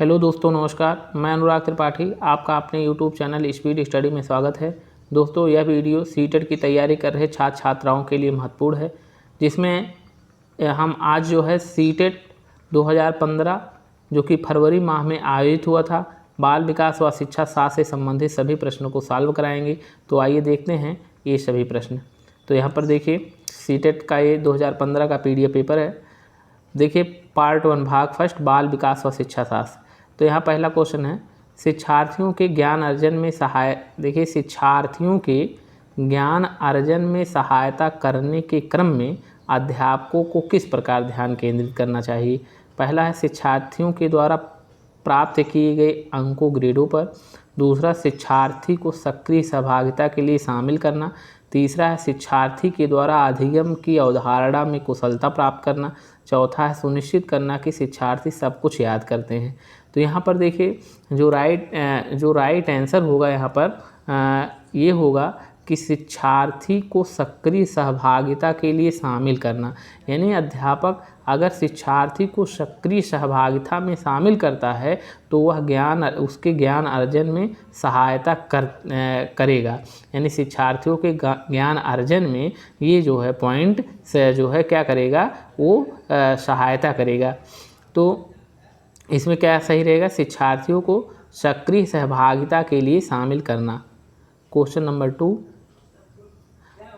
Hello दोस्तों, नमस्कार। मैं अनुराग त्रिपाठी, आपका अपने यूट्यूब चैनल स्पीड स्टडी में स्वागत है। दोस्तों, यह वीडियो सीटेट की तैयारी कर रहे छात्र छात्राओं के लिए महत्वपूर्ण है, जिसमें हम आज जो है सीटेट 2015 जो कि फरवरी माह में आयोजित हुआ था, बाल विकास व शिक्षा शास्त्र से संबंधित सभी प्रश्नों को सॉल्व कराएंगे। तो आइए देखते हैं ये सभी प्रश्न। तो यहाँ पर देखिए, सीटेट का ये 2015 का PDF पेपर है। देखिए, पार्ट 1 भाग फर्स्ट, बाल विकास व शिक्षा शास्त्र। तो यहाँ पहला क्वेश्चन है, शिक्षार्थियों के ज्ञान अर्जन में देखिए, शिक्षार्थियों के ज्ञान अर्जन में सहायता करने के क्रम में अध्यापकों को किस प्रकार ध्यान केंद्रित करना चाहिए। पहला है शिक्षार्थियों के द्वारा प्राप्त किए गए अंकों ग्रेडों पर। दूसरा, शिक्षार्थी को सक्रिय सहभागिता के लिए शामिल करना। तीसरा है शिक्षार्थी के द्वारा अधिगम की अवधारणा में कुशलता प्राप्त करना। चौथा है सुनिश्चित करना कि शिक्षार्थी सब कुछ याद करते हैं। तो यहाँ पर देखिए, जो राइट आंसर होगा यहाँ पर ये होगा कि शिक्षार्थी को सक्रिय सहभागिता के लिए शामिल करना। यानी अध्यापक अगर शिक्षार्थी को सक्रिय सहभागिता में शामिल करता है तो वह उसके ज्ञान अर्जन में सहायता करेगा। यानी शिक्षार्थियों के ज्ञान अर्जन में ये जो है पॉइंट से जो है क्या करेगा, वो सहायता करेगा। तो इसमें क्या सही रहेगा, शिक्षार्थियों को सक्रिय सहभागिता के लिए शामिल करना। क्वेश्चन नंबर 2,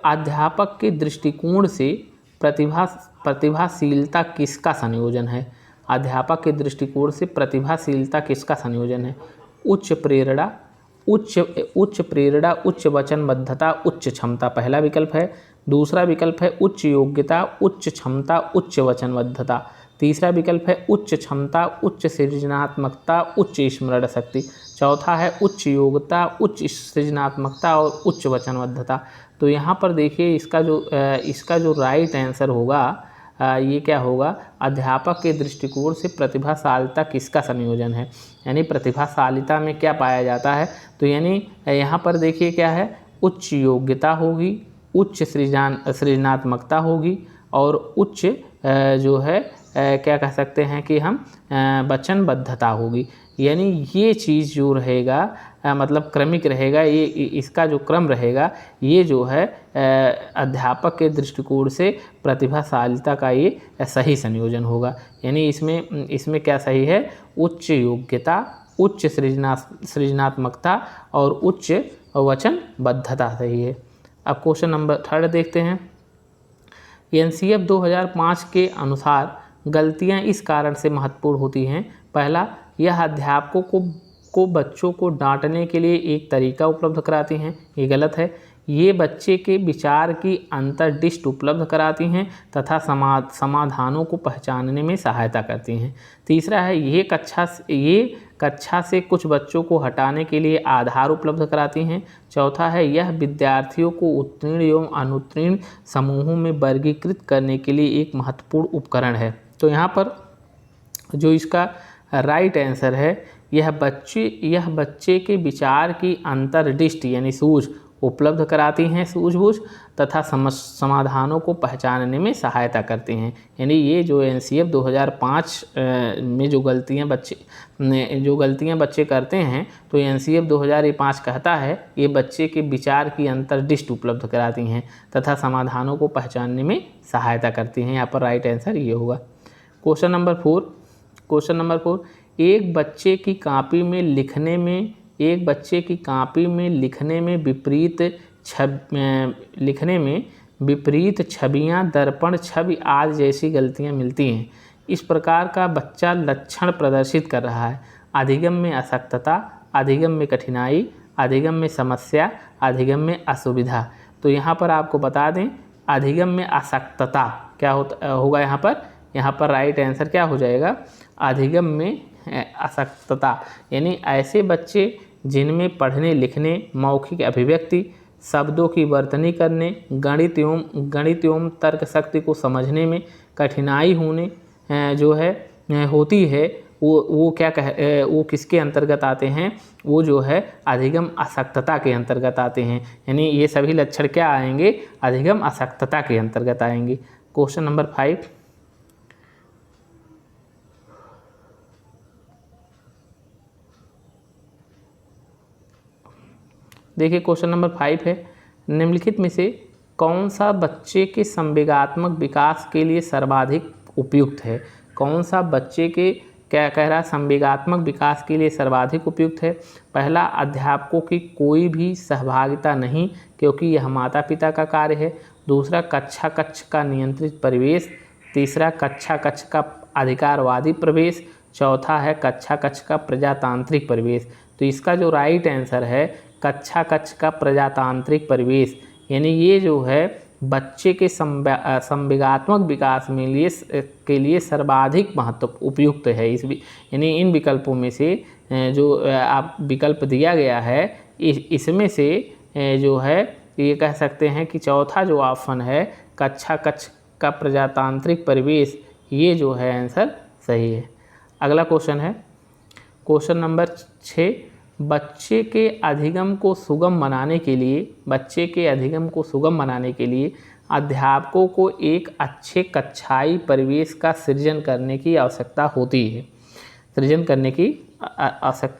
अध्यापक के दृष्टिकोण से प्रतिभाशीलता किसका संयोजन है। अध्यापक के दृष्टिकोण से प्रतिभाशीलता किसका संयोजन है। उच्च प्रेरणा, उच्च वचनबद्धता, उच्च क्षमता पहला विकल्प है। दूसरा विकल्प है उच्च योग्यता, उच्च क्षमता, उच्च वचनबद्धता। तीसरा विकल्प है उच्च क्षमता, उच्च सृजनात्मकता, उच्च स्मरण शक्ति। चौथा है उच्च योग्यता, उच्च सृजनात्मकता और उच्च वचनबद्धता। तो यहाँ पर देखिए, इसका जो राइट आंसर होगा ये क्या होगा, अध्यापक के दृष्टिकोण से प्रतिभाशालिता किसका संयोजन है। यानी प्रतिभाशालिता में क्या पाया जाता है, तो यानी यहाँ पर देखिए क्या है, उच्च योग्यता होगी, उच्च सृजनात्मकता होगी और उच्च जो है क्या कह सकते हैं कि हम वचनबद्धता होगी। यानी ये चीज़ जो रहेगा मतलब क्रमिक रहेगा, ये इसका जो क्रम रहेगा ये जो है अध्यापक के दृष्टिकोण से प्रतिभाशालिता का ये सही संयोजन होगा। यानी इसमें क्या सही है, उच्च योग्यता, उच्च सृजनात्मकता और उच्च वचनबद्धता सही है। अब क्वेश्चन नंबर 3 देखते हैं। NCF 2005 के अनुसार गलतियां इस कारण से महत्वपूर्ण होती हैं। पहला, यह अध्यापकों को बच्चों को डांटने के लिए एक तरीका उपलब्ध कराती हैं, ये गलत है। ये बच्चे के विचार की अंतर्दृष्टि उपलब्ध कराती हैं तथा समाधानों को पहचानने में सहायता करती हैं। तीसरा है, ये कक्षा से कुछ बच्चों को हटाने के लिए आधार उपलब्ध कराती हैं। चौथा है, यह विद्यार्थियों को उत्तीर्ण एवं अनुत्तीर्ण समूहों में वर्गीकृत करने के लिए एक महत्वपूर्ण उपकरण है। तो यहाँ पर जो इसका राइट आंसर है, यह बच्चे के विचार की अंतर्दृष्टि यानी सूझ उपलब्ध कराती हैं, सूझबूझ तथा समाधानों को पहचानने में सहायता करती हैं। यानी ये जो NCF 2005 में जो गलतियां बच्चे करते हैं, तो NCF 2005 कहता है ये बच्चे के विचार की अंतर्दृष्टि उपलब्ध कराती हैं तथा समाधानों को पहचानने में सहायता करती हैं। यहाँ पर राइट आंसर ये होगा। क्वेश्चन नंबर 4, एक बच्चे की कापी में विपरीत छवियां, दर्पण छवि आदि जैसी गलतियां मिलती हैं। इस प्रकार का बच्चा लक्षण प्रदर्शित कर रहा है। अधिगम में असक्तता, अधिगम में कठिनाई, अधिगम में समस्या, अधिगम में असुविधा। तो यहाँ पर आपको बता दें, अधिगम में असक्तता क्या होगा यहाँ पर राइट आंसर क्या हो जाएगा, अधिगम में असक्तता। यानी ऐसे बच्चे जिनमें पढ़ने लिखने, मौखिक अभिव्यक्ति, शब्दों की वर्तनी करने, गणित एवं तर्क शक्ति को समझने में कठिनाई जो है होती है, वो किसके अंतर्गत आते हैं, वो जो है अधिगम असक्तता के अंतर्गत आते हैं। यानी ये सभी लक्षण क्या आएंगे, अधिगम असक्तता के अंतर्गत आएंगे। क्वेश्चन नंबर 5, देखिए क्वेश्चन नंबर 5 है, निम्नलिखित में से कौन सा बच्चे के संवेगात्मक विकास के लिए सर्वाधिक उपयुक्त है। कौन सा बच्चे के क्या कह रहा है संवेगात्मक विकास के लिए सर्वाधिक उपयुक्त है। पहला, अध्यापकों की कोई भी सहभागिता नहीं क्योंकि यह माता पिता का कार्य है। दूसरा, कक्षा कक्ष का नियंत्रित परिवेश। तीसरा, कक्षा कक्ष का अधिकारवादी प्रवेश। चौथा है कक्षा कक्ष का प्रजातांत्रिक परिवेश। तो इसका जो राइट आंसर है कक्षा कक्ष का प्रजातांत्रिक परिवेश, यानी ये जो है बच्चे के संवेगात्मक विकास के लिए सर्वाधिक महत्व उपयुक्त है। यानी इन विकल्पों में से जो आप विकल्प दिया गया है इसमें से जो है ये कह सकते हैं कि चौथा जो ऑप्शन है कक्षा कक्ष का प्रजातांत्रिक परिवेश, ये जो है आंसर सही है। अगला क्वेश्चन है क्वेश्चन नंबर 6, बच्चे के अधिगम को सुगम बनाने के लिए अध्यापकों को एक अच्छे कक्षाई परिवेश का सृजन करने की आवश्यकता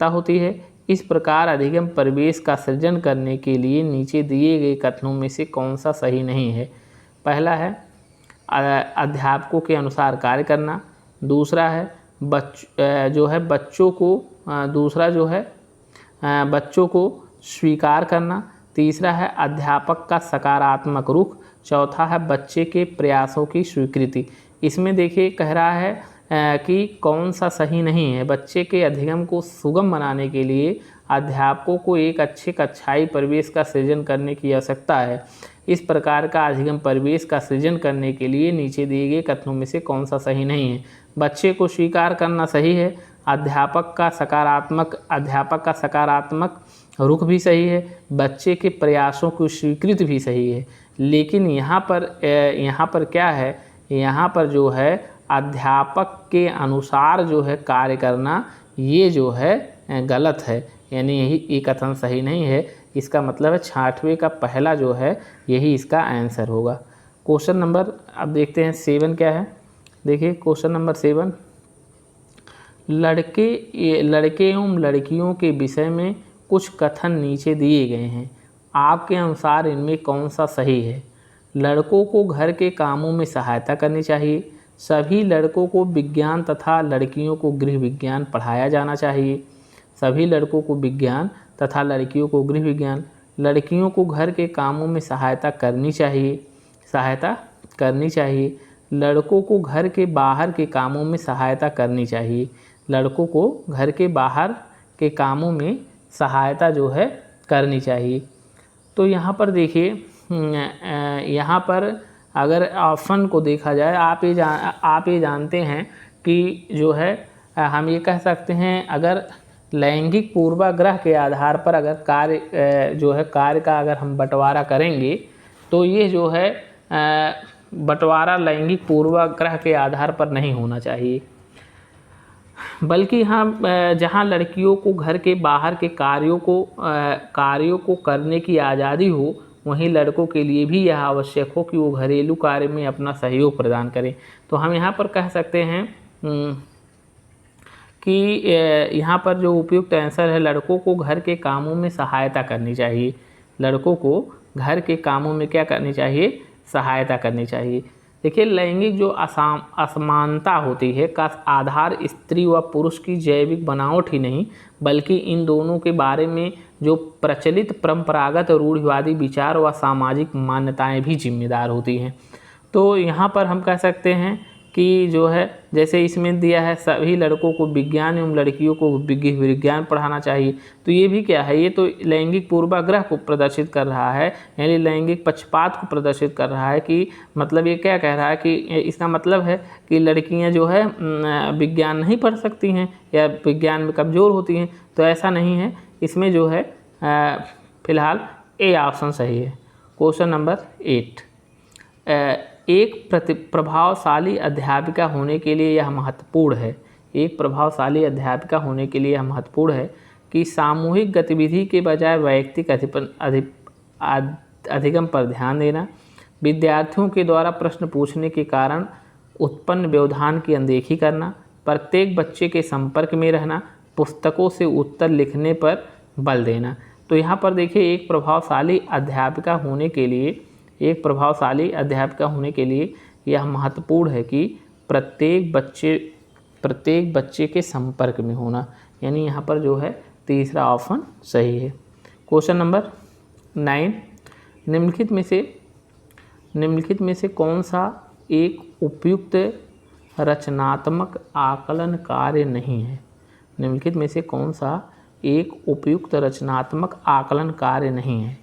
होती है। इस प्रकार अधिगम परिवेश का सृजन करने के लिए नीचे दिए गए कथनों में से कौन सा सही नहीं है। पहला है अध्यापकों के अनुसार कार्य करना। दूसरा है बच्चों को स्वीकार करना। तीसरा है अध्यापक का सकारात्मक रुख। चौथा है बच्चे के प्रयासों की स्वीकृति। इसमें देखिए कह रहा है कि कौन सा सही नहीं है। बच्चे के अधिगम को सुगम बनाने के लिए अध्यापकों को एक अच्छे कक्षाई परिवेश का सृजन करने की आवश्यकता है। इस प्रकार का अधिगम परिवेश का सृजन करने के लिए नीचे दिए गए कथनों में से कौन सा सही नहीं है। बच्चे को स्वीकार करना सही है। अध्यापक का सकारात्मक रुख भी सही है। बच्चे के प्रयासों की स्वीकृति भी सही है। लेकिन यहाँ पर क्या है, यहाँ पर जो है अध्यापक के अनुसार जो है कार्य करना ये जो है गलत है, यानी ये कथन सही नहीं है। इसका मतलब है 6वें का पहला जो है यही इसका आंसर होगा। क्वेश्चन नंबर अब देखते हैं 7 क्या है। देखिए क्वेश्चन नंबर 7, लड़के एवं लड़कियों के विषय में कुछ कथन नीचे दिए गए हैं, आपके अनुसार इनमें कौन सा सही है। लड़कों को घर के कामों में सहायता करनी चाहिए। सभी लड़कों को विज्ञान तथा लड़कियों को गृह विज्ञान पढ़ाया जाना चाहिए। सभी लड़कों को विज्ञान तथा लड़कियों को गृह विज्ञान। लड़कियों को घर के कामों में सहायता करनी चाहिए। लड़कों को घर के बाहर के कामों में सहायता करनी चाहिए। लड़कों को घर के बाहर के कामों में सहायता जो है करनी चाहिए। तो यहाँ पर देखिए यहाँ पर अगर ऑप्शन को देखा जाए आप ये जानते हैं कि जो है हम ये कह सकते हैं अगर लैंगिक पूर्वाग्रह के आधार पर अगर कार्य का अगर हम बंटवारा करेंगे तो ये जो है बंटवारा लैंगिक पूर्वाग्रह के आधार पर नहीं होना चाहिए, बल्कि हम जहाँ लड़कियों को घर के बाहर के कार्यों को करने की आज़ादी हो वहीं लड़कों के लिए भी यह आवश्यक हो कि वो घरेलू कार्य में अपना सहयोग प्रदान करें। तो हम यहाँ पर कह सकते हैं कि यहाँ पर जो उपयुक्त आंसर है लड़कों को घर के कामों में सहायता करनी चाहिए। लड़कों को घर के कामों में क्या करनी चाहिए, सहायता करनी चाहिए। देखिए लैंगिक जो असमानता होती है का आधार स्त्री व पुरुष की जैविक बनावट ही नहीं बल्कि इन दोनों के बारे में जो प्रचलित परंपरागत रूढ़िवादी विचार व सामाजिक मान्यताएं भी जिम्मेदार होती हैं। तो यहाँ पर हम कह सकते हैं कि जो है जैसे इसमें दिया है सभी लड़कों को विज्ञान एवं लड़कियों को विज्ञान पढ़ाना चाहिए, तो ये भी क्या है, ये तो लैंगिक पूर्वाग्रह को प्रदर्शित कर रहा है, यानी लैंगिक पक्षपात को प्रदर्शित कर रहा है। कि मतलब ये क्या कह रहा है कि इसका मतलब है कि लड़कियां जो है विज्ञान नहीं पढ़ सकती हैं या विज्ञान में कमज़ोर होती हैं, तो ऐसा नहीं है। इसमें जो है फिलहाल ए ऑप्शन सही है। क्वेश्चन नंबर 8, एक प्रभावशाली अध्यापिका होने के लिए यह महत्वपूर्ण है। एक प्रभावशाली अध्यापिका होने के लिए यह महत्वपूर्ण है कि सामूहिक गतिविधि के बजाय वैयक्तिक अधिगम पर ध्यान देना, विद्यार्थियों के द्वारा प्रश्न पूछने के कारण उत्पन्न व्यवधान की अनदेखी करना, प्रत्येक बच्चे के संपर्क में रहना, पुस्तकों से उत्तर लिखने पर बल देना। तो तो यहाँ पर देखिए एक प्रभावशाली अध्यापिका होने के लिए यह महत्वपूर्ण है कि प्रत्येक बच्चे के संपर्क में होना, यानी यहाँ पर जो है तीसरा ऑप्शन सही है। क्वेश्चन नंबर 9, निम्नलिखित में से कौन सा एक उपयुक्त रचनात्मक आकलन कार्य नहीं है? निम्नलिखित में से कौन सा एक उपयुक्त रचनात्मक आकलन कार्य नहीं है?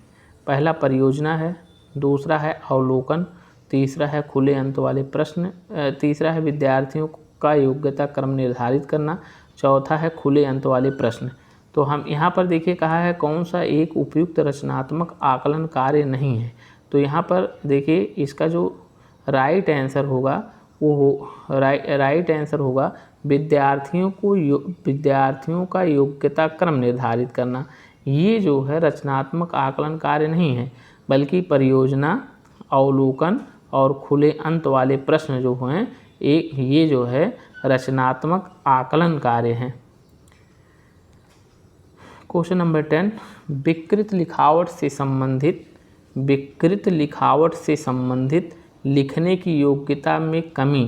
पहला परियोजना है, दूसरा है अवलोकन, तीसरा है खुले अंत वाले प्रश्न, तीसरा है विद्यार्थियों का योग्यता क्रम निर्धारित करना, चौथा है खुले अंत वाले प्रश्न। तो हम यहाँ पर देखिए कहा है कौन सा एक उपयुक्त रचनात्मक आकलन कार्य नहीं है। तो यहाँ पर देखिए इसका जो राइट आंसर होगा राइट आंसर होगा विद्यार्थियों का योग्यता क्रम निर्धारित करना। ये जो है रचनात्मक आकलन कार्य नहीं है, बल्कि परियोजना, अवलोकन और खुले अंत वाले प्रश्न जो हैं ये जो है रचनात्मक आकलन कार्य हैं। क्वेश्चन नंबर 10, विकृत लिखावट से संबंधित लिखने की योग्यता में कमी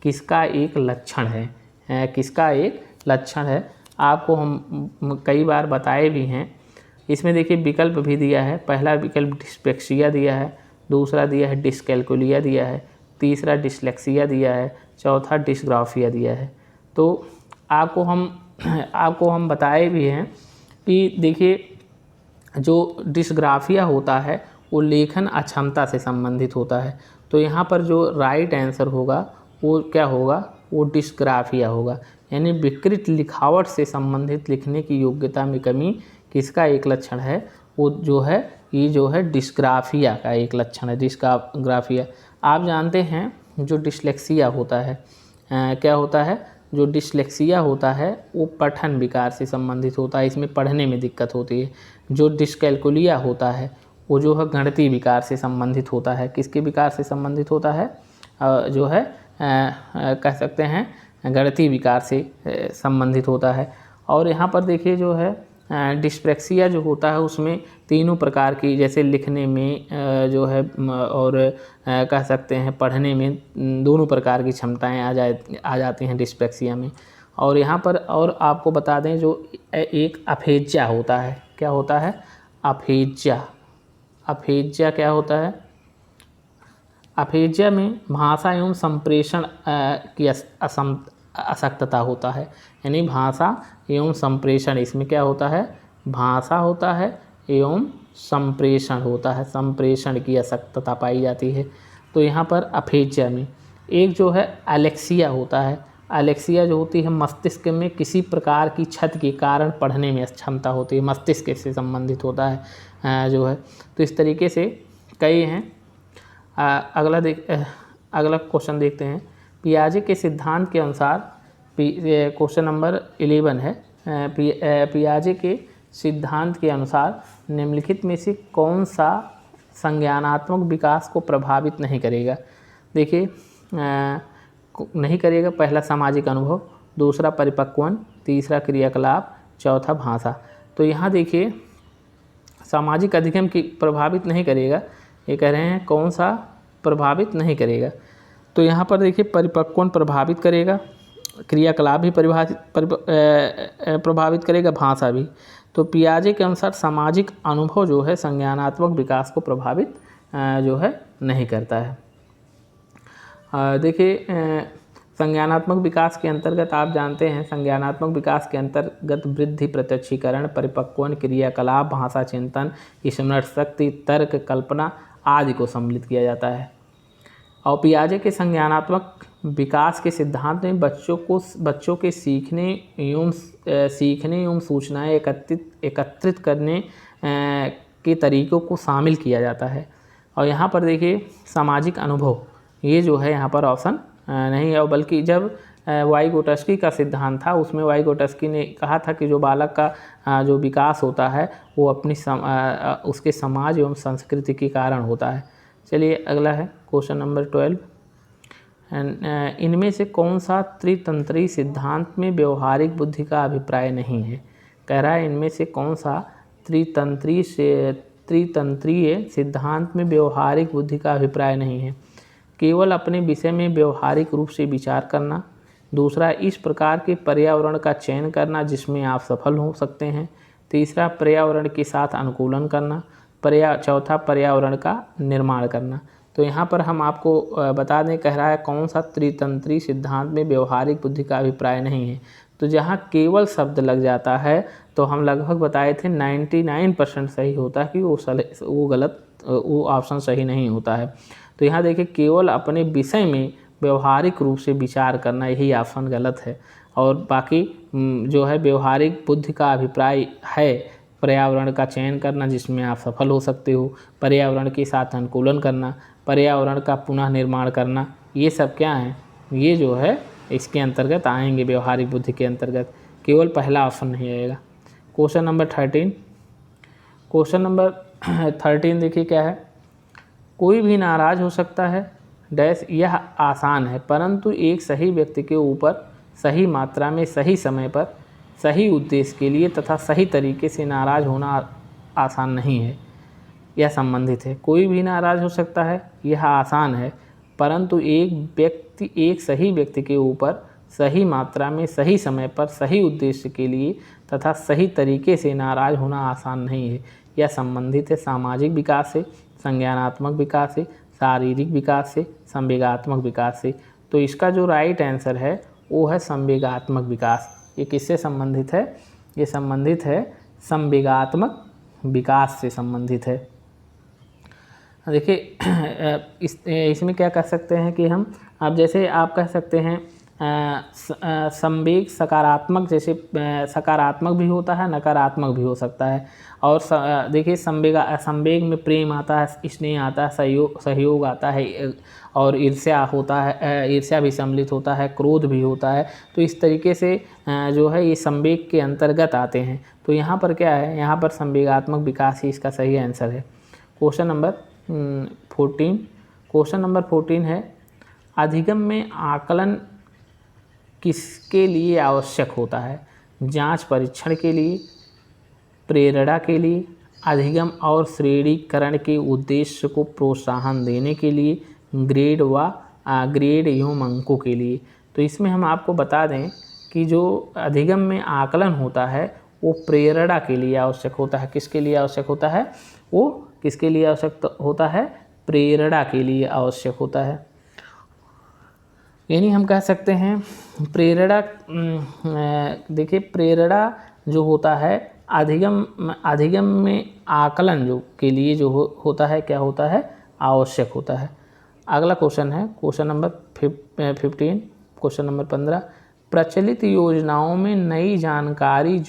किसका एक लक्षण है? किसका एक लक्षण है? आपको हम कई बार बताए भी हैं। इसमें देखिए विकल्प भी दिया है। पहला विकल्प डिस्पेक्सिया दिया है, दूसरा दिया है डिसकैल्कुलिया दिया है, तीसरा डिसलेक्सिया दिया है, चौथा डिसग्राफिया दिया है। तो आपको हम बताए भी हैं कि देखिए जो डिसग्राफिया होता है वो लेखन अक्षमता से संबंधित होता है। तो यहाँ पर जो राइट आंसर होगा वो क्या होगा? वो डिसग्राफिया होगा, यानी विकृत लिखावट से संबंधित लिखने की योग्यता में कमी किसका एक लक्षण है? वो जो है ये जो है डिसग्राफिया का एक लक्षण है, डिसग्राफिया। आप जानते हैं जो डिसलेक्सिया होता है क्या होता है? जो डिसलेक्सिया होता है वो पठन विकार से संबंधित होता है, इसमें पढ़ने में दिक्कत होती है। जो डिसकैल्कुलिया होता है वो जो है गणितीय विकार से संबंधित होता है। किसके विकार से संबंधित होता है? जो है कह सकते हैं गणितीय विकार से संबंधित होता है। और यहाँ पर देखिए जो है डिस्प्रेक्सिया जो होता है उसमें तीनों प्रकार की, जैसे लिखने में जो है और कह सकते हैं पढ़ने में दोनों प्रकार की क्षमताएं आ जाती हैं डिस्प्रेक्सिया में। और यहाँ पर और आपको बता दें जो एक अफेज्या होता है, क्या होता है? अफेज्या क्या होता है? अफेज्या में भाषा एवं संप्रेषण की असक्तता होता है, यानी भाषा एवं संप्रेषण, इसमें क्या होता है? भाषा होता है एवं संप्रेषण होता है, संप्रेषण की असक्तता पाई जाती है। तो यहाँ पर अफेज्या में एक जो है एलेक्सिया होता है। एलेक्सिया जो होती है मस्तिष्क में किसी प्रकार की क्षति के कारण पढ़ने में क्षमता होती है, मस्तिष्क से संबंधित होता है जो है। तो इस तरीके से कई हैं। अगला क्वेश्चन देखते हैं। पियाजे के सिद्धांत के अनुसार, क्वेश्चन नंबर 11 है, पियाजे के सिद्धांत के अनुसार निम्नलिखित में से कौन सा संज्ञानात्मक विकास को प्रभावित नहीं करेगा? देखिए नहीं करेगा। पहला सामाजिक अनुभव, दूसरा परिपक्वन, तीसरा क्रियाकलाप, चौथा भाषा। तो यहाँ देखिए सामाजिक अधिगम की प्रभावित नहीं करेगा, ये कह रहे हैं कौन सा प्रभावित नहीं करेगा। तो यहाँ पर देखिए परिपक्वन प्रभावित करेगा, क्रियाकलाप भी प्रभावित करेगा, भाषा भी। तो पियाजे के अनुसार सामाजिक अनुभव जो है संज्ञानात्मक विकास को प्रभावित जो है नहीं करता है। देखिए संज्ञानात्मक विकास के अंतर्गत आप जानते हैं संज्ञानात्मक विकास के अंतर्गत वृद्धि, प्रत्यक्षीकरण, परिपक्वन, क्रियाकलाप, भाषा चिंतन, स्मृति शक्ति, तर्क, कल्पना आदि को सम्मिलित किया जाता है। और पियाजे के संज्ञानात्मक विकास के सिद्धांत में बच्चों के सीखने एवं सूचनाएं एकत्रित करने के तरीकों को शामिल किया जाता है। और यहाँ पर देखिए सामाजिक अनुभव ये जो है यहाँ पर ऑप्शन नहीं है, बल्कि जब वाइगोटस्की का सिद्धांत था उसमें वाइगोटस्की ने कहा था कि जो बालक का जो विकास होता है वो अपनी उसके समाज एवं संस्कृति के कारण होता है। चलिए अगला है क्वेश्चन नंबर 12। इनमें से कौन सा त्रितंत्री सिद्धांत में व्यवहारिक बुद्धि का अभिप्राय नहीं है? कह रहा है इनमें से कौन सा त्रितंत्रीय सिद्धांत में व्यवहारिक बुद्धि का अभिप्राय नहीं है। केवल अपने विषय में व्यवहारिक रूप से विचार करना। दूसरा, इस प्रकार के पर्यावरण का चयन करना जिसमें आप सफल हो सकते हैं। तीसरा, पर्यावरण के साथ अनुकूलन करना। चौथा, पर्यावरण का निर्माण करना। तो यहाँ पर हम आपको बता दें, कह रहा है कौन सा त्रितंत्री सिद्धांत में व्यवहारिक बुद्धि का अभिप्राय नहीं है। तो जहाँ केवल शब्द लग जाता है तो हम लगभग बताए थे 99% सही होता है कि वो ऑप्शन सही नहीं होता है। तो यहाँ देखिए, केवल अपने विषय में व्यवहारिक रूप से विचार करना, यही ऑप्शन गलत है। और बाकी जो है व्यवहारिक बुद्धि का अभिप्राय है पर्यावरण का चयन करना जिसमें आप सफल हो सकते हो, पर्यावरण के साथ अनुकूलन करना, पर्यावरण का पुनः निर्माण करना। ये सब क्या है, ये जो है इसके अंतर्गत आएंगे, व्यवहारिक बुद्धि के अंतर्गत। केवल पहला ऑप्शन नहीं आएगा। क्वेश्चन नंबर 13 देखिए क्या है। कोई भी नाराज हो सकता है डैश, यह आसान है, परंतु एक सही व्यक्ति के ऊपर सही मात्रा में सही समय पर सही उद्देश्य के लिए तथा सही तरीके से नाराज होना आसान नहीं है, यह संबंधित है। कोई भी नाराज हो सकता है, यह आसान है, परंतु एक सही व्यक्ति के ऊपर सही मात्रा में सही समय पर सही उद्देश्य के लिए तथा सही तरीके से नाराज होना आसान नहीं है, यह संबंधित है सामाजिक विकास से, संज्ञानात्मक विकास से, शारीरिक विकास से, संवेगात्मक विकास से। तो इसका जो राइट आंसर है वो है संवेगात्मक विकास। ये किससे संबंधित है? ये संबंधित है संवेगात्मक विकास से संबंधित है। देखिए इसमें क्या कह सकते हैं कि हम, अब जैसे आप कह सकते हैं संवेग सकारात्मक, जैसे सकारात्मक भी होता है, नकारात्मक भी हो सकता है। और देखिए संवेग में प्रेम आता है, स्नेह आता है, सहयोग आता है, और ईर्ष्या होता है, ईर्ष्या भी सम्मिलित होता है, क्रोध भी होता है। तो इस तरीके से जो है ये संवेग के अंतर्गत आते हैं। तो यहाँ पर क्या है, यहाँ पर संवेगात्मक विकास ही इसका सही आंसर है। क्वेश्चन नंबर 14 है, अधिगम में आकलन किसके लिए आवश्यक होता है? जांच परीक्षण के लिए, प्रेरणा के लिए, अधिगम और श्रेणीकरण के उद्देश्य को प्रोत्साहन देने के लिए, ग्रेड एवं अंकों के लिए। तो इसमें हम आपको बता दें कि जो अधिगम में आकलन होता है वो प्रेरणा के लिए आवश्यक होता है। किसके लिए आवश्यक होता है? वो किसके लिए आवश्यक होता है? प्रेरणा के लिए आवश्यक होता है। यानी हम कह सकते हैं प्रेरणा, देखिए प्रेरणा जो होता है अधिगम में आकलन जो के लिए जो होता है, क्या होता है? आवश्यक होता है। अगला क्वेश्चन है क्वेश्चन नंबर 15, क्वेश्चन नंबर 15, प्रचलित योजनाओं में नई जानकारी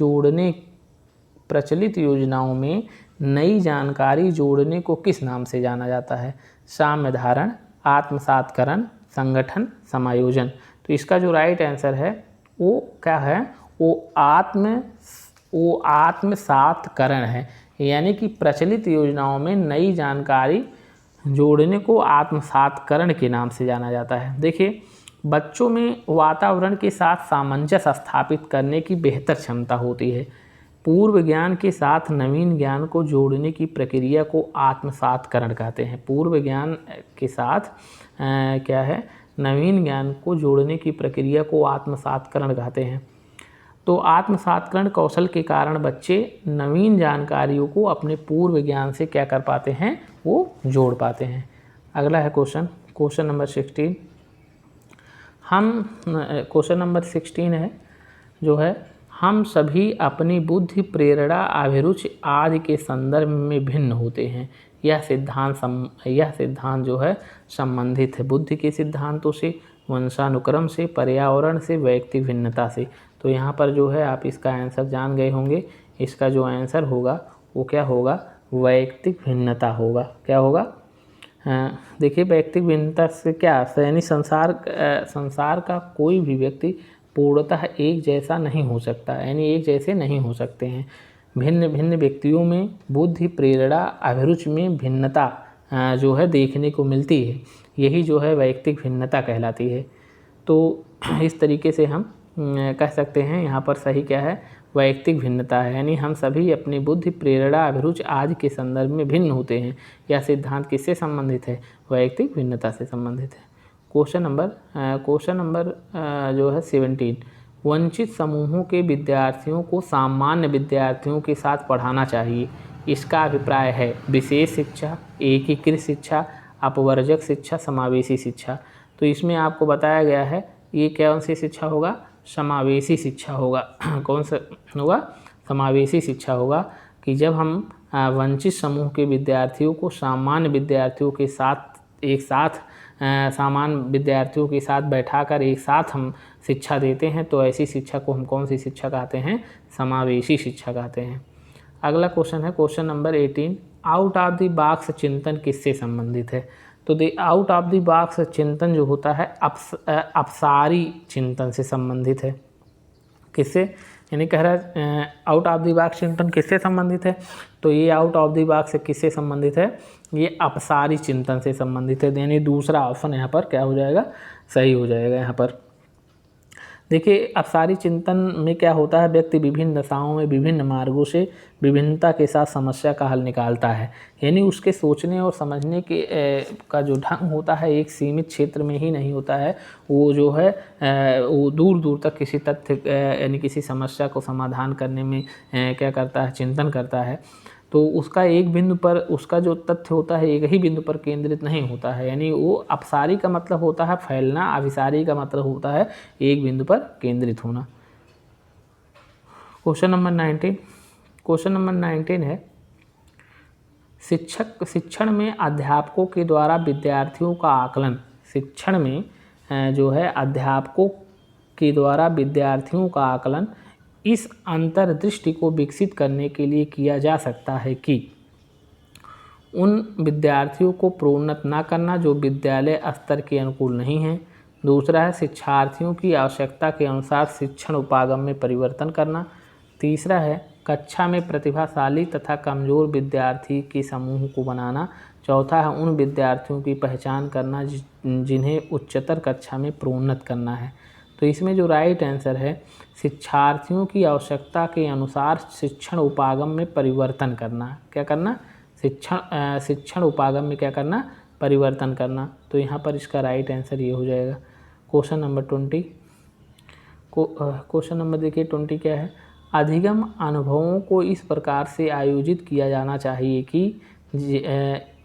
जोड़ने को किस नाम से जाना जाता है? साम्यधारण, आत्मसातकरण, संगठन, समायोजन। तो इसका जो राइट आंसर है वो क्या है? वो आत्मसातकरण है। यानी कि प्रचलित योजनाओं में नई जानकारी जोड़ने को आत्मसातकरण के नाम से जाना जाता है। देखिए बच्चों में वातावरण के साथ सामंजस्य स्थापित करने की बेहतर क्षमता होती है। पूर्व ज्ञान के साथ नवीन ज्ञान को जोड़ने की प्रक्रिया को आत्मसातकरण कहते हैं। पूर्व ज्ञान के साथ क्या है? नवीन ज्ञान को जोड़ने की प्रक्रिया को आत्मसातकरण कहते हैं। तो आत्मसातकरण कौशल के कारण बच्चे नवीन जानकारियों को अपने पूर्व ज्ञान से क्या कर पाते हैं? वो जोड़ पाते हैं। अगला है क्वेश्चन नंबर 16। क्वेश्चन नंबर 16 है जो है, हम सभी अपनी बुद्धि, प्रेरणा, अभिरुचि आदि के संदर्भ में भिन्न होते हैं। यह सिद्धांत जो है संबंधित है बुद्धि के सिद्धांतों से, वंशानुक्रम से, पर्यावरण से, वैयक्तिक भिन्नता से। तो यहाँ पर जो है आप इसका आंसर जान गए होंगे। इसका जो आंसर होगा वो क्या होगा? वैयक्तिक भिन्नता होगा। क्या होगा? देखिए वैयक्तिक भिन्नता से क्या, यानी संसार का कोई भी व्यक्ति पूर्णतः एक जैसा नहीं हो सकता, यानी एक जैसे नहीं हो सकते हैं। भिन्न भिन्न व्यक्तियों में बुद्धि, प्रेरणा, अभिरुचि में भिन्नता जो है देखने को मिलती है। यही जो है वैयक्तिक भिन्नता कहलाती है। तो इस तरीके से हम कह सकते हैं यहाँ पर सही क्या है? वैयक्तिक भिन्नता है, यानी हम सभी अपनी बुद्धि, प्रेरणा, अभिरुचि आदि के संदर्भ में भिन्न होते हैं। यह सिद्धांत किससे संबंधित है? वैयक्तिक भिन्नता से संबंधित है। क्वेश्चन नंबर जो है 17, वंचित समूहों के विद्यार्थियों को सामान्य विद्यार्थियों के साथ पढ़ाना चाहिए। इसका अभिप्राय है विशेष शिक्षा, एकीकृत शिक्षा, अपवर्जक शिक्षा, समावेशी शिक्षा। तो इसमें आपको बताया गया है ये कौन सी शिक्षा होगा? समावेशी शिक्षा होगा। कौन सा होगा? समावेशी शिक्षा होगा कि जब हम वंचित समूह के विद्यार्थियों को सामान्य विद्यार्थियों के साथ एक साथ सामान्य विद्यार्थियों के साथ बैठाकर एक साथ हम शिक्षा देते हैं, तो ऐसी शिक्षा को हम कौन सी शिक्षा कहते हैं? समावेशी शिक्षा कहते हैं। अगला क्वेश्चन है question number 18, out of the box चिंतन किससे संबंधित है? तो the out of the box चिंतन जो होता है अपसारी चिंतन से संबंधित है। किससे? यानी कह रहा है आउट ऑफ द बॉक्स चिंतन किससे संबंधित है? तो ये आउट ऑफ द बॉक्स किससे संबंधित है? ये अपसारी चिंतन से संबंधित है। यानी दूसरा ऑप्शन यहाँ पर क्या हो जाएगा? सही हो जाएगा। यहाँ पर देखिए, अपसारी चिंतन में क्या होता है? व्यक्ति विभिन्न दशाओं में विभिन्न मार्गों से विभिन्नता के साथ समस्या का हल निकालता है। यानी उसके सोचने और समझने के का जो ढंग होता है एक सीमित क्षेत्र में ही नहीं होता है, वो जो है वो दूर दूर तक किसी तथ्य यानी किसी समस्या को समाधान करने में क्या करता है? चिंतन करता है। तो उसका एक बिंदु पर उसका जो तथ्य होता है एक ही बिंदु पर केंद्रित नहीं होता है। यानी वो अपसारी का मतलब होता है फैलना, अभिसारी का मतलब होता है एक बिंदु पर केंद्रित होना। क्वेश्चन नंबर 19 है, शिक्षण में अध्यापकों के द्वारा विद्यार्थियों का आकलन। शिक्षण में जो है अध्यापकों के द्वारा विद्यार्थियों का आकलन इस अंतर्दृष्टि को विकसित करने के लिए किया जा सकता है कि उन विद्यार्थियों को प्रोन्नत न करना जो विद्यालय स्तर के अनुकूल नहीं हैं। दूसरा है शिक्षार्थियों की आवश्यकता के अनुसार शिक्षण उपागम में परिवर्तन करना। तीसरा है कक्षा में प्रतिभाशाली तथा कमज़ोर विद्यार्थी के समूह को बनाना। चौथा है उन विद्यार्थियों की पहचान करना जिन्हें उच्चतर कक्षा में प्रोन्नत करना है। तो इसमें जो राइट आंसर है शिक्षार्थियों की आवश्यकता के अनुसार शिक्षण उपागम में परिवर्तन करना। क्या करना? शिक्षण उपागम में क्या करना? परिवर्तन करना। तो यहाँ पर इसका राइट आंसर ये हो जाएगा। क्वेश्चन नंबर 20 क्वेश्चन नंबर देखिए 20 क्या है? अधिगम अनुभवों को इस प्रकार से आयोजित किया जाना चाहिए कि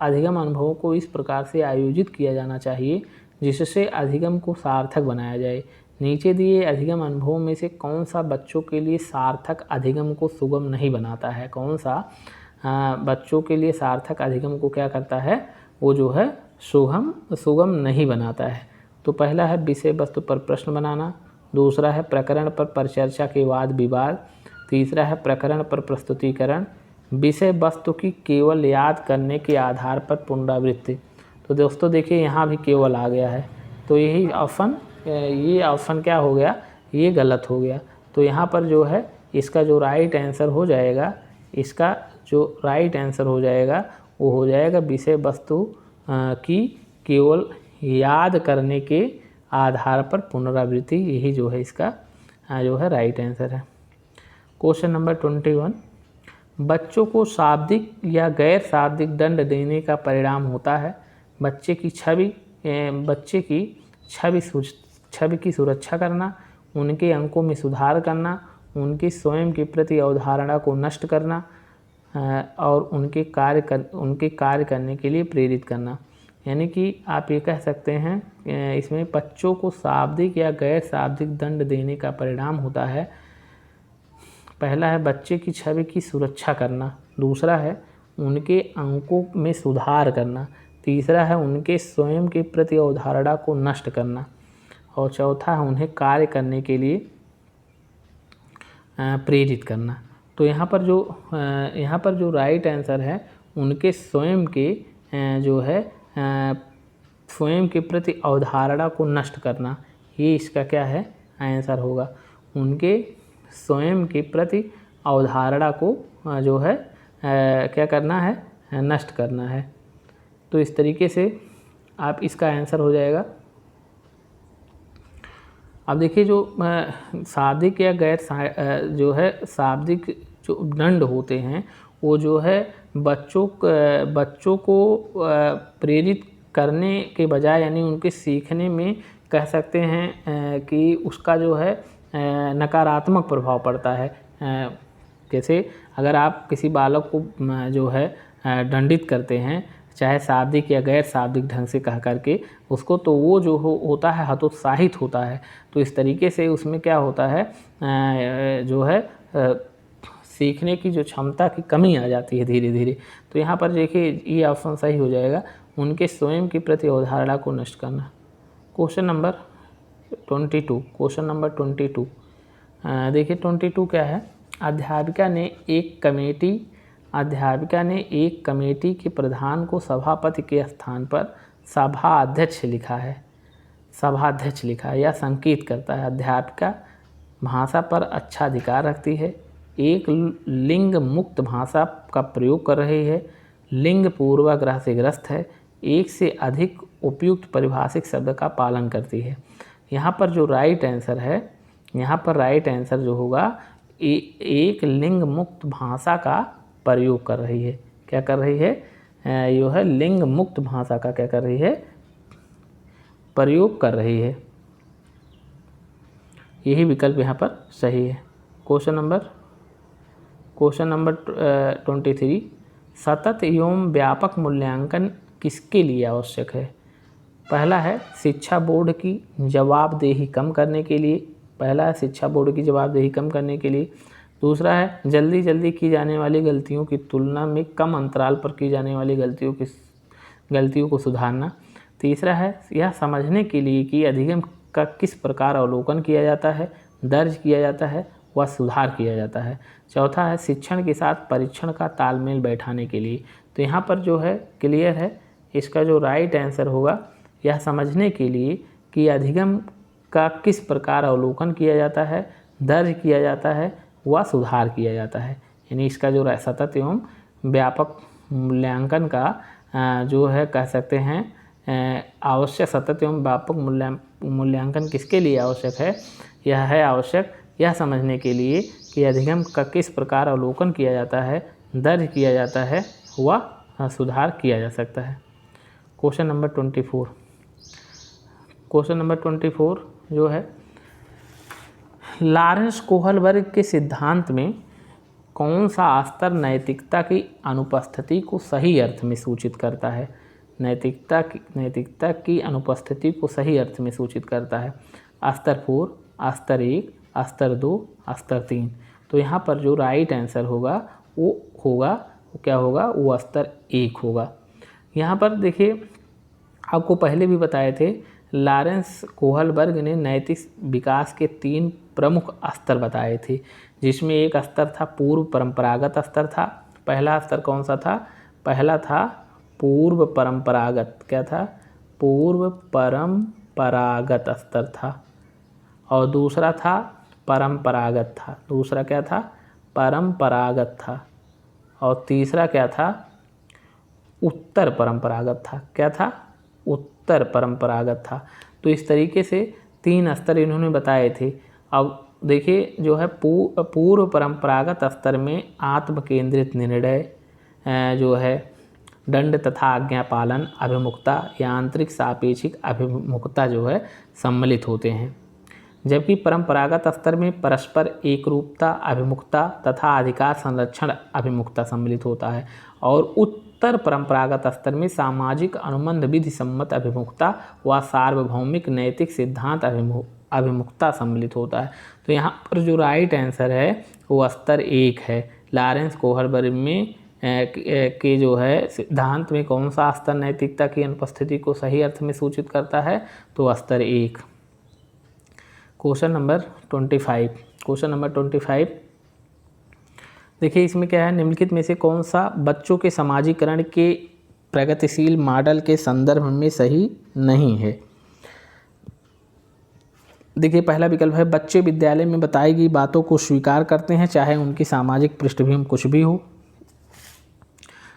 अधिगम अनुभवों को इस प्रकार से आयोजित किया जाना चाहिए जिससे अधिगम को सार्थक बनाया जाए। नीचे दिए अधिगम अनुभवों में से कौन सा बच्चों के लिए सार्थक अधिगम को सुगम नहीं बनाता है? कौन सा बच्चों के लिए सार्थक अधिगम को क्या करता है? वो जो है सुगम नहीं बनाता है। तो पहला है विषय वस्तु पर प्रश्न बनाना। दूसरा है प्रकरण पर परिचर्चा के वाद विवाद। तीसरा है प्रकरण पर प्रस्तुतिकरण। विषय वस्तु की केवल याद करने के आधार पर पुनरावृत्ति। तो दोस्तों देखिए यहाँ भी केवल आ गया है, तो ये ऑप्शन क्या हो गया? ये गलत हो गया। तो यहाँ पर जो है इसका जो राइट आंसर हो जाएगा, इसका जो राइट आंसर हो जाएगा वो हो जाएगा विषय वस्तु की केवल याद करने के आधार पर पुनरावृत्ति। यही जो है इसका जो है राइट आंसर है। क्वेश्चन नंबर 21, बच्चों को शाब्दिक या गैर शाब्दिक दंड देने का परिणाम होता है बच्चे की छवि की सुरक्षा करना, उनके अंकों में सुधार करना, उनकी स्वयं के प्रति अवधारणा को नष्ट करना और उनके कार्य करने के लिए प्रेरित करना। यानी कि आप ये कह सकते हैं इसमें बच्चों को शाब्दिक या गैर शाब्दिक दंड देने का परिणाम होता है। पहला है बच्चे की छवि की सुरक्षा करना, दूसरा है उनके अंकों में सुधार करना, तीसरा है उनके स्वयं के प्रति अवधारणा को नष्ट करना और चौथा है उन्हें कार्य करने के लिए प्रेरित करना। तो यहाँ पर जो राइट आंसर है उनके स्वयं के जो है स्वयं के प्रति अवधारणा को नष्ट करना, ये इसका क्या है? आंसर होगा। उनके स्वयं के प्रति अवधारणा को जो है क्या करना है? नष्ट करना है। तो इस तरीके से आप इसका आंसर हो जाएगा। अब देखिए जो शाब्दिक या जो है शाब्दिक जो दंड होते हैं वो जो है बच्चों को प्रेरित करने के बजाय यानी उनके सीखने में कह सकते हैं कि उसका जो है नकारात्मक प्रभाव पड़ता है। कैसे, अगर आप किसी बालक को जो है दंडित करते हैं चाहे शाब्दिक या गैर शाब्दिक ढंग से कह करके उसको, तो वो जो होता है हतोत्साहित होता है। तो इस तरीके से उसमें क्या होता है जो है सीखने की जो क्षमता की कमी आ जाती है धीरे धीरे। तो यहाँ पर देखिए ये ऑप्शन सही हो जाएगा, उनके स्वयं के प्रति अवधारणा को नष्ट करना। क्वेश्चन नंबर 22, क्वेश्चन नंबर 22 देखिए 22 क्या है, अध्यापिका ने एक कमेटी के प्रधान को सभापति के स्थान पर सभाध्यक्ष लिखा है। सभाध्यक्ष लिखा है, यह संकेत करता है अध्यापिका भाषा पर अच्छा अधिकार रखती है, एक लिंग मुक्त भाषा का प्रयोग कर रही है, लिंग पूर्वाग्रह से ग्रस्त है, एक से अधिक उपयुक्त परिभाषिक शब्द का पालन करती है। यहाँ पर जो राइट आंसर है, यहाँ पर राइट आंसर जो होगा एक लिंग मुक्त भाषा का प्रयोग कर रही है। क्या कर रही है, यो है लिंग मुक्त भाषा का क्या कर रही है, प्रयोग कर रही है। यही विकल्प यहाँ पर सही है। क्वेश्चन नंबर 23, सतत एवं व्यापक मूल्यांकन किसके लिए आवश्यक है। पहला है शिक्षा बोर्ड की जवाबदेही कम करने के लिए, दूसरा है जल्दी की जाने वाली गलतियों की तुलना में कम अंतराल पर की जाने वाली गलतियों को सुधारना, तीसरा है यह समझने के लिए कि अधिगम का किस प्रकार अवलोकन किया जाता है, दर्ज किया जाता है व सुधार किया जाता है, चौथा है शिक्षण के साथ परीक्षण का तालमेल बैठाने के लिए। तो यहाँ पर जो है क्लियर है, इसका जो राइट आंसर होगा यह समझने के लिए कि अधिगम का किस प्रकार अवलोकन किया जाता है, दर्ज किया जाता है व सुधार किया जाता है। यानी इसका जो सतत एवं व्यापक मूल्यांकन का जो है कह सकते हैं आवश्यक, सतत एवं व्यापक मूल्यांकन किसके लिए आवश्यक है, यह है आवश्यक यह समझने के लिए कि अधिगम का किस प्रकार अवलोकन किया जाता है, दर्ज किया जाता है व सुधार किया जा सकता है। क्वेश्चन नंबर 24 जो है, लॉरेंस कोहलबर्ग के सिद्धांत में कौन सा स्तर नैतिकता की अनुपस्थिति को सही अर्थ में सूचित करता है। नैतिकता की अनुपस्थिति को सही अर्थ में सूचित करता है। स्तर 4, स्तर 1, स्तर 2, स्तर 3। तो यहाँ पर जो राइट आंसर होगा वो क्या होगा, वो स्तर 1 होगा। यहाँ पर देखिए आपको पहले भी बताए थे, लॉरेंस कोहलबर्ग ने नैतिक विकास के 3 प्रमुख स्तर बताए थे, जिसमें एक स्तर था पूर्व परंपरागत स्तर था। पहला स्तर कौन सा था, पहला था पूर्व परंपरागत, क्या था, पूर्व परंपरागत स्तर था, और दूसरा था परंपरागत था, दूसरा क्या था, परंपरागत था, और तीसरा क्या था, उत्तर परंपरागत था। क्या था, उत्तर परंपरागत था। तो इस तरीके से 3 स्तर इन्होंने बताए थे। अब देखिए जो है पूर्व परंपरागत स्तर में आत्म केंद्रित निर्णय जो है, दंड तथा आज्ञा पालन अभिमुखता, यांत्रिक सापेक्षिक अभिमुखता जो है सम्मिलित होते हैं, जबकि परंपरागत स्तर में परस्पर एकरूपता अभिमुखता तथा अधिकार संरक्षण अभिमुखता सम्मिलित होता है, और उत्तर परंपरागत स्तर में सामाजिक अनुबंध विधि सम्मत अभिमुखता व सार्वभौमिक नैतिक सिद्धांत अभिमुखता सम्मिलित होता है। तो यहाँ पर जो राइट आंसर है वो स्तर 1 है। लॉरेंस कोहलबर्ग में के जो है सिद्धांत में कौन सा स्तर नैतिकता की अनुपस्थिति को सही अर्थ में सूचित करता है, तो स्तर 1। क्वेश्चन नंबर 25 देखिए इसमें क्या है, निम्नलिखित में से कौन सा बच्चों के समाजीकरण के प्रगतिशील मॉडल के संदर्भ में सही नहीं है। देखिए पहला विकल्प है, बच्चे विद्यालय में बताई गई बातों को स्वीकार करते हैं चाहे उनकी सामाजिक पृष्ठभूमि कुछ भी हो।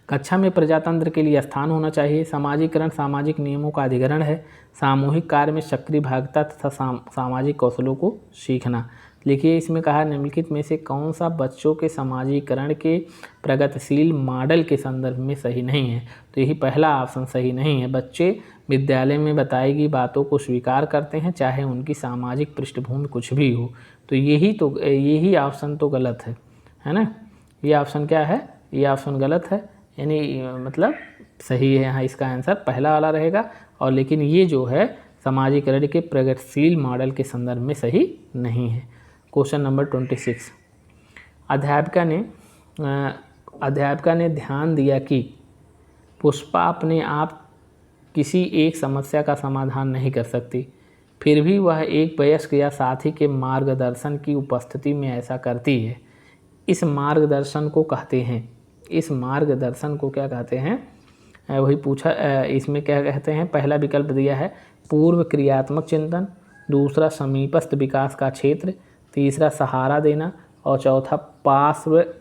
कक्षा में प्रजातंत्र के लिए स्थान होना चाहिए। सामाजिकरण सामाजिक नियमों का अधिग्रहण है। सामूहिक कार्य में सक्रिय भागीदारी तथा सामाजिक कौशलों को सीखना। लिखिए, इसमें कहा निम्नलिखित में से कौन सा बच्चों के समाजीकरण के प्रगतिशील मॉडल के संदर्भ में सही नहीं है। तो यही पहला ऑप्शन सही नहीं है। बच्चे विद्यालय में बताई गई बातों को स्वीकार करते हैं, चाहे उनकी सामाजिक पृष्ठभूमि कुछ भी हो। तो यही ऑप्शन तो गलत है ना। ये ऑप्शन क्या है, ये ऑप्शन गलत है, यानी मतलब सही है। यहाँ इसका आंसर पहला वाला रहेगा। और लेकिन ये जो है समाजीकरण के प्रगतिशील मॉडल के संदर्भ में सही नहीं है। क्वेश्चन नंबर 26, अध्यापिका ने ध्यान दिया कि पुष्पा अपने आप किसी एक समस्या का समाधान नहीं कर सकती, फिर भी वह एक वयस्क या साथी के मार्गदर्शन की उपस्थिति में ऐसा करती है। इस मार्गदर्शन को कहते हैं, इस मार्गदर्शन को क्या कहते हैं, वही पूछा। इसमें क्या कहते हैं, पहला विकल्प दिया है पूर्व क्रियात्मक चिंतन, दूसरा समीपस्थ विकास का क्षेत्र, तीसरा सहारा देना और चौथा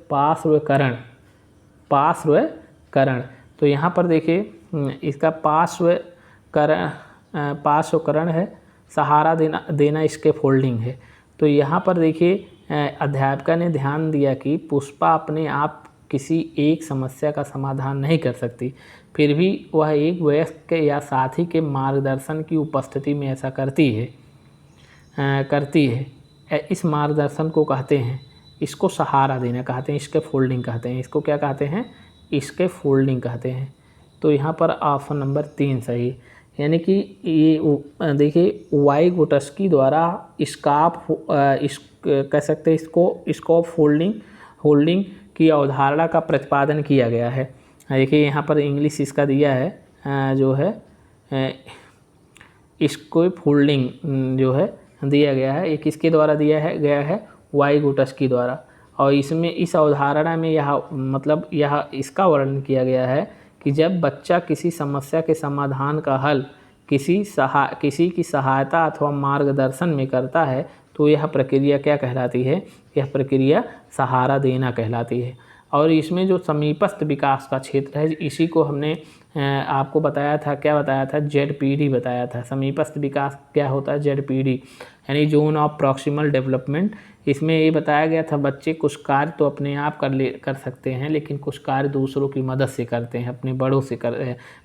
पार्श्वकरण। तो यहाँ पर देखिए इसका पार्श्वकरण है, सहारा देना इसके फोल्डिंग है। तो यहाँ पर देखिए अध्यापिका ने ध्यान दिया कि पुष्पा अपने आप किसी एक समस्या का समाधान नहीं कर सकती, फिर भी वह एक वयस्क या साथी के मार्गदर्शन की उपस्थिति में ऐसा करती है। इस मार्गदर्शन को कहते हैं, इसको सहारा देना कहते हैं, इसके फोल्डिंग कहते हैं। इसको क्या कहते हैं, इसके फोल्डिंग कहते हैं। तो यहाँ पर ऑप्शन नंबर 3 सही, यानी कि ये देखिए वाइगोटस्की द्वारा कह सकते हैं इसको होल्डिंग की अवधारणा का प्रतिपादन किया गया है। देखिए यहाँ पर इंग्लिश इसका दिया है जो है इसको फोल्डिंग जो है दिया गया है। ये किसके द्वारा गया है वाइगोटस्की द्वारा। और इसमें इस अवधारणा में यह इसका वर्णन किया गया है कि जब बच्चा किसी समस्या के समाधान का हल किसी की सहायता अथवा मार्गदर्शन में करता है तो यह प्रक्रिया क्या कहलाती है, यह प्रक्रिया सहारा देना कहलाती है। और इसमें जो समीपस्थ विकास का क्षेत्र है, इसी को हमने आपको बताया था, क्या बताया था, ZPD बताया था। समीपस्थ विकास क्या होता है, ZPD यानी जोन ऑफ प्रॉक्सिमल डेवलपमेंट। इसमें ये बताया गया था बच्चे कुछ कार्य तो अपने आप कर सकते हैं, लेकिन कुछ कार्य दूसरों की मदद से करते हैं, अपने बड़ों से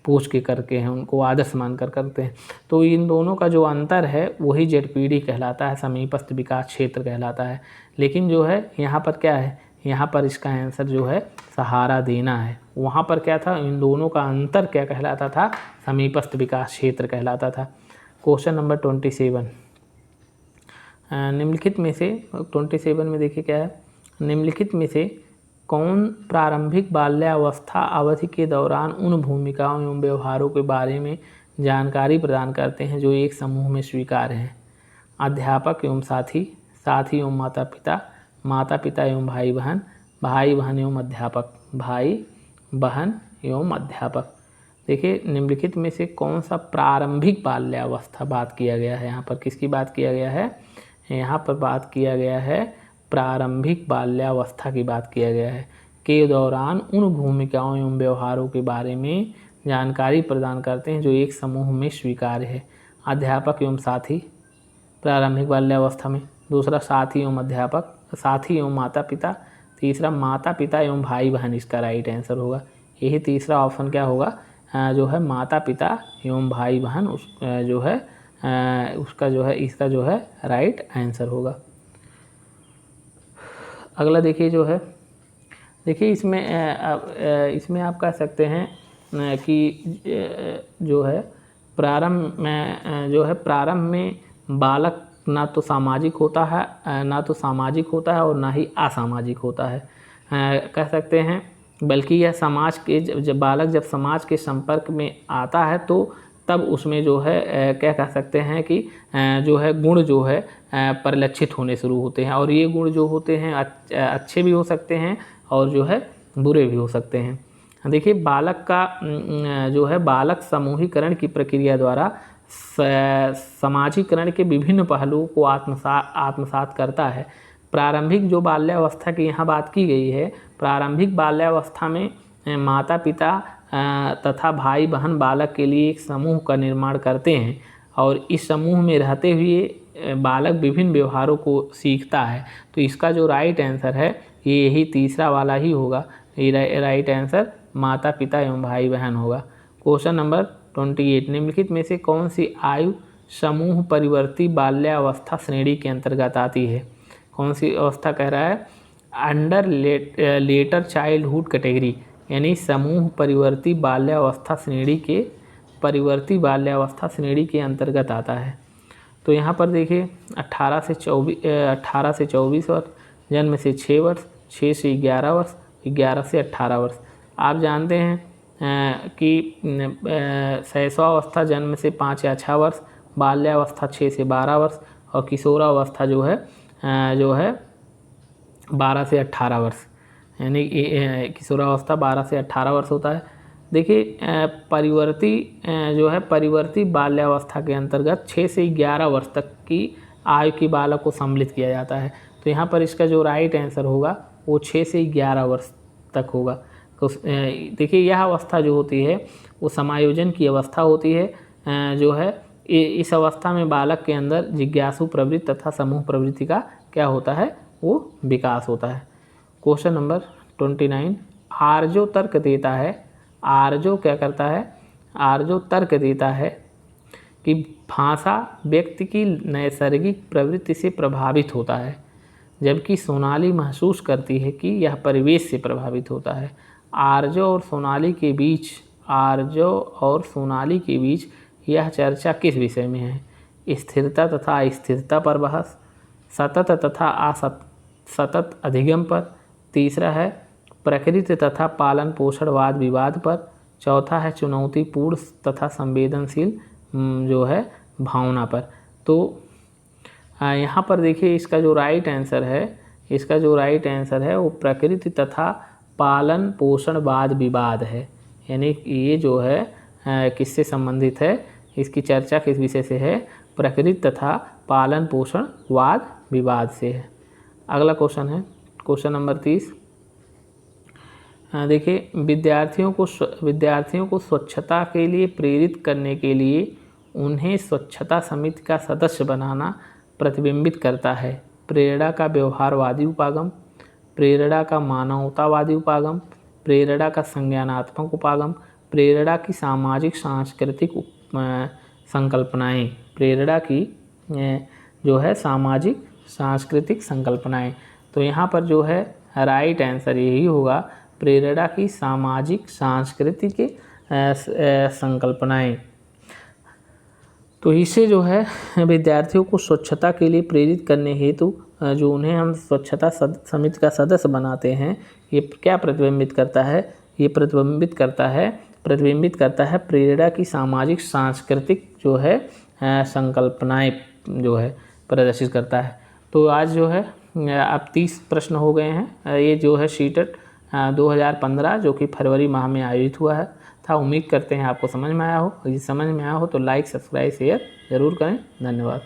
पूछ के करके हैं, उनको आदर्श मानकर करते हैं। तो इन दोनों का जो अंतर है वही ZPD कहलाता है, समीपस्थ विकास क्षेत्र कहलाता है। लेकिन जो है यहाँ पर क्या है, यहाँ पर इसका आंसर जो है सहारा देना है। वहाँ पर क्या था, इन दोनों का अंतर क्या कहलाता था, समीपस्थ विकास क्षेत्र कहलाता था। क्वेश्चन नंबर 27, निम्नलिखित में से 27 में देखिए क्या है, निम्नलिखित में से कौन प्रारंभिक बाल्यावस्था अवधि के दौरान उन भूमिकाओं एवं व्यवहारों के बारे में जानकारी प्रदान करते हैं जो एक समूह में स्वीकार्य हैं। अध्यापक एवं साथी, साथी एवं माता पिता, माता पिता एवं भाई बहन, भाई बहन एवं अध्यापक, भाई बहन एवं अध्यापक। देखिए निम्नलिखित में से कौन सा प्रारंभिक बाल्यावस्था बात किया गया है, यहाँ पर किसकी बात किया गया है, यहाँ पर बात किया गया है प्रारंभिक बाल्यावस्था की बात किया गया है के दौरान उन भूमिकाओं एवं व्यवहारों के बारे में जानकारी प्रदान करते हैं जो एक समूह में स्वीकार्य है। अध्यापक एवं साथी प्रारंभिक बाल्यावस्था में, दूसरा साथी एवं अध्यापक, साथी एवं माता पिता, तीसरा माता पिता एवं भाई बहन इसका राइट आंसर होगा। यही तीसरा ऑप्शन क्या होगा, जो है माता पिता एवं भाई बहन जो है उसका जो है इसका जो है राइट आंसर होगा। अगला देखिए जो है, देखिए इसमें आप कह सकते हैं कि जो है प्रारंभ में बालक ना तो सामाजिक होता है और ना ही असामाजिक होता है, कह सकते हैं। बल्कि यह समाज के जब बालक जब समाज के संपर्क में आता है तो तब उसमें जो है क्या कह सकते हैं कि जो है गुण जो है परिलक्षित होने शुरू होते हैं। और ये गुण जो होते हैं अच्छे भी हो सकते हैं और जो है बुरे भी हो सकते हैं। देखिए बालक का जो है बालक समूहीकरण की प्रक्रिया द्वारा समाजीकरण के विभिन्न पहलुओं को आत्मसात करता है। प्रारंभिक जो बाल्यावस्था की यहाँ बात की गई है, प्रारंभिक बाल्यावस्था में माता पिता तथा भाई बहन बालक के लिए एक समूह का निर्माण करते हैं और इस समूह में रहते हुए बालक विभिन्न व्यवहारों को सीखता है। तो इसका जो राइट आंसर है ये यही तीसरा वाला ही होगा। ये राइट आंसर माता पिता एवं भाई बहन होगा। क्वेश्चन नंबर 28, निम्नलिखित में से कौन सी आयु समूह परिवर्ती बाल्यावस्था श्रेणी के अंतर्गत आती है? कौन सी अवस्था कह रहा है? अंडर लेटर चाइल्डहुड कैटेगरी, यानी समूह परिवर्ती बाल्यावस्था श्रेणी के अंतर्गत आता है। तो यहाँ पर देखिए 18 से 24 वर्ष, जन्म से 6 वर्ष, 6 से 11 वर्ष, 11 से 18 वर्ष। आप जानते हैं कि शैशवावस्था जन्म से 5 या 6 वर्ष, बाल्यावस्था 6 से 12 वर्ष और किशोरावस्था जो है 12 से 18 वर्ष, यानी किशोरावस्था 12 से 18 वर्ष होता है। देखिए परिवर्ती बाल्यावस्था के अंतर्गत 6 से 11 वर्ष तक की आयु के बालक को सम्मिलित किया जाता है। तो यहाँ पर इसका जो राइट आंसर होगा वो 6 से 11 वर्ष तक होगा। तो देखिए यह अवस्था जो होती है वो समायोजन की अवस्था होती है, जो है इस अवस्था में बालक के अंदर जिज्ञासु प्रवृत्ति तथा समूह प्रवृत्ति का क्या होता है, वो विकास होता है। क्वेश्चन नंबर 29, आर्जो तर्क देता है, आर्जो क्या करता है? आर्जो तर्क देता है कि भाषा व्यक्ति की नैसर्गिक प्रवृत्ति से प्रभावित होता है, जबकि सोनाली महसूस करती है कि यह परिवेश से प्रभावित होता है। आर्जो और सोनाली के बीच यह चर्चा किस विषय में है? स्थिरता तथा अस्थिरता पर बहस, सतत तथा असतत अधिगम पर, तीसरा है प्रकृति तथा पालन पोषण वाद विवाद पर, चौथा है चुनौतीपूर्ण तथा संवेदनशील जो है भावना पर। तो यहाँ पर देखिए इसका जो राइट आंसर है वो प्रकृति तथा पालन पोषण वाद विवाद है, यानी ये जो है किससे संबंधित है, इसकी चर्चा किस विषय से है? प्रकृति तथा पालन पोषण वाद विवाद से है। अगला क्वेश्चन है क्वेश्चन नंबर 30। देखिए विद्यार्थियों को स्वच्छता के लिए प्रेरित करने के लिए उन्हें स्वच्छता समिति का सदस्य बनाना प्रतिबिंबित करता है प्रेरणा का व्यवहारवादी उपागम, प्रेरणा का मानवतावादी उपागम, प्रेरणा का संज्ञानात्मक उपागम, प्रेरणा की सामाजिक सांस्कृतिक संकल्पनाएं, प्रेरणा की जो है सामाजिक सांस्कृतिक संकल्पनाएं। तो यहाँ पर जो है राइट आंसर यही होगा, प्रेरणा की सामाजिक सांस्कृतिक संकल्पनाएं। तो इसे जो है विद्यार्थियों को स्वच्छता के लिए प्रेरित करने हेतु जो उन्हें हम स्वच्छता समिति का सदस्य बनाते हैं, ये क्या प्रतिबिंबित करता है? ये प्रतिबिंबित करता है प्रेरणा की सामाजिक सांस्कृतिक जो है संकल्पनाएं जो है प्रदर्शित करता है। तो आज जो है अब 30 प्रश्न हो गए हैं। ये जो है सीटेट 2015 जो कि फरवरी माह में आयोजित हुआ है था। उम्मीद करते हैं आपको समझ में आया हो। यदि समझ में आया हो तो लाइक, सब्सक्राइब, शेयर ज़रूर करें। धन्यवाद।